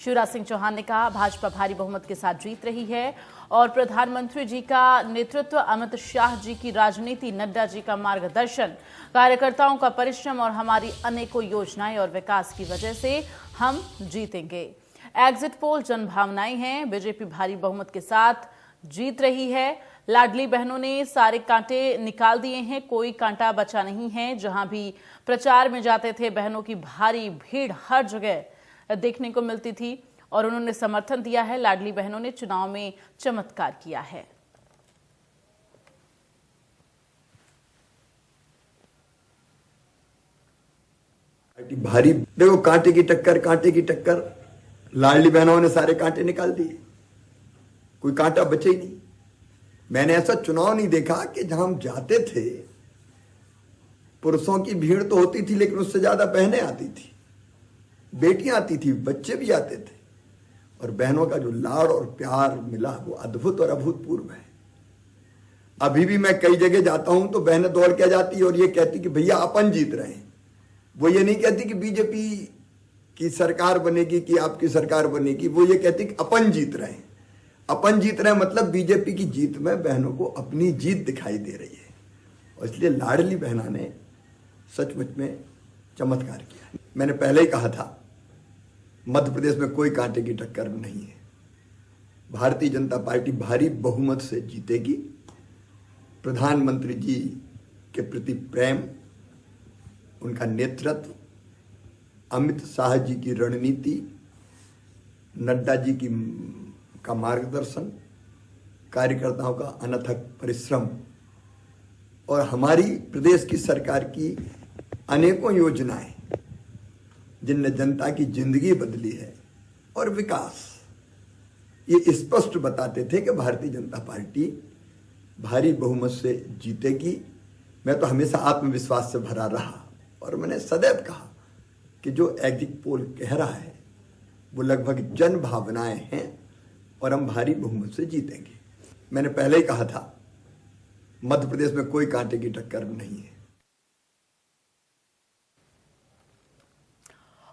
शिवराज सिंह चौहान ने कहा भाजपा भारी बहुमत के साथ जीत रही है और प्रधानमंत्री जी का नेतृत्व, अमित शाह जी की राजनीति, नड्डा जी का मार्गदर्शन, कार्यकर्ताओं का परिश्रम और हमारी अनेकों योजनाएं और विकास की वजह से हम जीतेंगे। एग्जिट पोल जनभावनाएं हैं। बीजेपी भारी बहुमत के साथ जीत रही है। लाडली बहनों ने सारे कांटे निकाल दिए हैं, कोई कांटा बचा नहीं है। जहां भी प्रचार में जाते थे, बहनों की भारी भीड़ हर जगह देखने को मिलती थी और उन्होंने समर्थन दिया है। लाडली बहनों ने चुनाव में चमत्कार किया है। भारी देखो, कांटे की टक्कर। लाडली बहनों ने सारे कांटे निकाल दिए, कोई कांटा बचे ही नहीं। मैंने ऐसा चुनाव नहीं देखा कि जहां हम जाते थे पुरुषों की भीड़ तो होती थी, लेकिन उससे ज्यादा बहनें आती थी, बेटियां आती थी, बच्चे भी आते थे। और बहनों का जो लाड़ और प्यार मिला वो अद्भुत और अभूतपूर्व है। अभी भी मैं कई जगह जाता हूं तो बहनें दौड़ के जाती और ये कहती कि भैया अपन जीत रहे हैं। वो ये नहीं कहती कि बीजेपी की सरकार बनेगी कि आपकी सरकार बनेगी, वो ये कहती कि अपन जीत रहे हैं। अपन जीत रहे हैं मतलब बीजेपी की जीत में बहनों को अपनी जीत दिखाई दे रही है। और इसलिए लाडली बहना ने सचमुच में चमत्कार किया। मैंने पहले ही कहा था, मध्य प्रदेश में कोई कांटे की टक्कर नहीं है। भारतीय जनता पार्टी भारी बहुमत से जीतेगी। प्रधानमंत्री जी के प्रति प्रेम, उनका नेतृत्व, अमित शाह जी की रणनीति, नड्डा जी का मार्गदर्शन, कार्यकर्ताओं का अनथक परिश्रम और हमारी प्रदेश की सरकार की अनेकों योजनाएं जिनने जनता की जिंदगी बदली है और विकास, ये स्पष्ट बताते थे कि भारतीय जनता पार्टी भारी बहुमत से जीतेगी। मैं तो हमेशा आत्मविश्वास से भरा रहा और मैंने सदैव कहा कि जो एग्जिट पोल कह रहा है वो लगभग जन भावनाएं हैं और हम भारी बहुमत से जीतेंगे। मैंने पहले ही कहा था, मध्य प्रदेश में कोई कांटे की टक्कर नहीं है।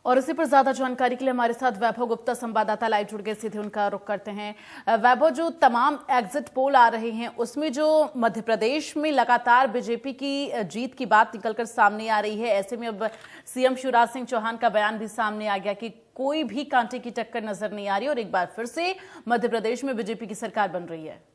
और इसी पर ज्यादा जानकारी के लिए हमारे साथ वैभव गुप्ता संवाददाता लाइव जुड़ गए, सीधे उनका रुख करते हैं। वैभव, जो तमाम एग्जिट पोल आ रहे हैं उसमें जो मध्य प्रदेश में लगातार बीजेपी की जीत की बात निकलकर सामने आ रही है, ऐसे में अब सीएम शिवराज सिंह चौहान का बयान भी सामने आ गया कि कोई भी कांटे की टक्कर नजर नहीं आ रही और एक बार फिर से मध्य प्रदेश में बीजेपी की सरकार बन रही है।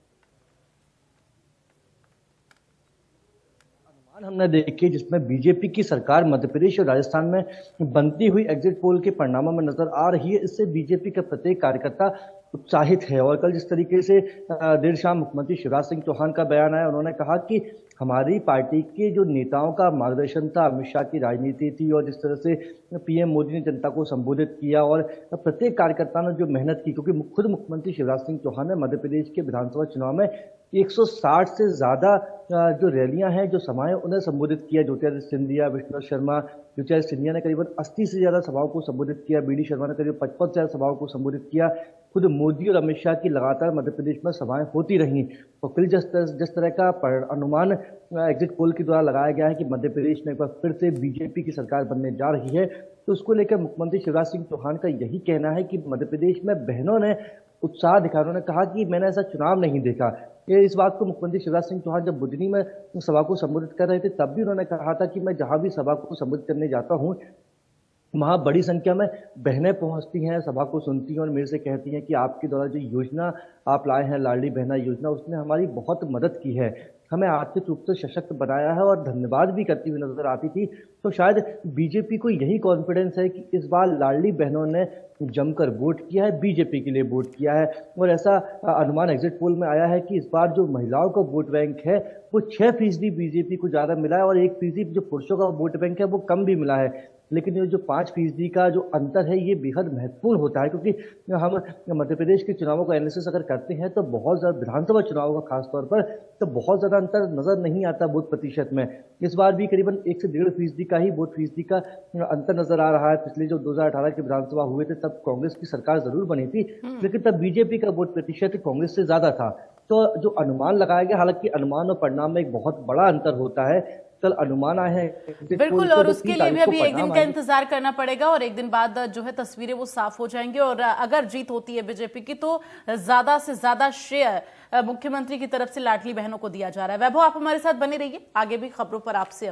हमने देखे जिसमें बीजेपी की सरकार मध्य प्रदेश और राजस्थान में बनती हुई एग्जिट पोल के परिणामों में नजर आ रही है। इससे बीजेपी का प्रत्येक कार्यकर्ता उत्साहित है। और कल जिस तरीके से देर शाम मुख्यमंत्री शिवराज सिंह चौहान का बयान आया, उन्होंने कहा कि हमारी पार्टी के जो नेताओं का मार्गदर्शन था, अमित शाह की राजनीति थी और जिस तरह से पीएम मोदी ने जनता को संबोधित किया और प्रत्येक कार्यकर्ता ने जो मेहनत की, क्योंकि खुद मुख्यमंत्री शिवराज सिंह चौहान ने मध्य प्रदेश के विधानसभा चुनाव में 160 से ज्यादा जो रैलियां हैं, जो सभाएं, उन्हें संबोधित किया। ज्योतिरादित्य सिंधिया, विष्णुदत्त शर्मा, ज्योतिरादित्य सिंधिया ने करीबन 80 से ज्यादा सभाओं को संबोधित किया। बीडी शर्मा ने करीब 55 से ज्यादा सभाओं को संबोधित किया। खुद मोदी और अमित शाह की लगातार मध्य प्रदेश में सभाएं होती रहीं। और फिर जिस तरह का अनुमान एग्जिट पोल के द्वारा लगाया गया है कि मध्य प्रदेश में एक बार फिर से बीजेपी की सरकार बनने जा रही है, तो उसको लेकर मुख्यमंत्री शिवराज सिंह चौहान का यही कहना है कि मध्य प्रदेश में बहनों ने उत्साह दिखाया। उन्होंने कहा कि मैंने ऐसा चुनाव नहीं देखा। ये इस बात को मुख्यमंत्री शिवराज सिंह चौहान जब बुधनी में सभा को संबोधित कर रहे थे तब भी उन्होंने कहा था कि मैं जहां भी सभा को संबोधित करने जाता हूं वहां बड़ी संख्या में बहनें पहुंचती हैं, सभा को सुनती हैं और मेरे से कहती हैं कि आपके द्वारा जो योजना आप लाए हैं, लाडली बहना योजना, उसने हमारी बहुत मदद की है, हमें आर्थिक रूप से सशक्त बनाया है और धन्यवाद भी करती हुई नजर आती थी। तो शायद बीजेपी को यही कॉन्फिडेंस है कि इस बार लाडली बहनों ने जमकर वोट किया है, बीजेपी के लिए वोट किया है। और ऐसा अनुमान एग्जिट पोल में आया है कि इस बार जो महिलाओं का वोट बैंक है वो 6% बीजेपी को ज्यादा मिला है और 1% जो पुरुषों का वोट बैंक है वो कम भी मिला है। लेकिन ये जो 5% का जो अंतर है ये बेहद महत्वपूर्ण होता है, क्योंकि हम मध्य प्रदेश के चुनावों का एनालिसिस अगर करते हैं तो बहुत ज्यादा विधानसभा चुनावों का खासतौर पर तो बहुत ज्यादा अंतर नजर नहीं आता वोट प्रतिशत में। इस बार भी करीबन 1 से 1.5% का ही वोट फीसदी का अंतर नजर आ रहा है। पिछले जो 2018 के विधानसभा हुए थे तब कांग्रेस की सरकार जरूर बनी थी, लेकिन तब बीजेपी का वोट प्रतिशत कांग्रेस से ज्यादा था। तो जो अनुमान लगाया गया, हालांकि अनुमान और परिणाम में एक बहुत बड़ा अंतर होता है कल अनुमान आए हैं exit poll बिल्कुल, के, और तो उसके 3 लिए भी तारीख को अभी एक दिन परिणाम का आएंगे। इंतजार करना पड़ेगा और एक दिन बाद जो है तस्वीरें वो साफ हो जाएंगी। और अगर जीत होती है बीजेपी की तो ज्यादा से ज्यादा श्रेय मुख्यमंत्री की तरफ से लाडली बहनों को दिया जा रहा है। वैभव, आप हमारे साथ बने रहिए, आगे भी खबरों पर आपसे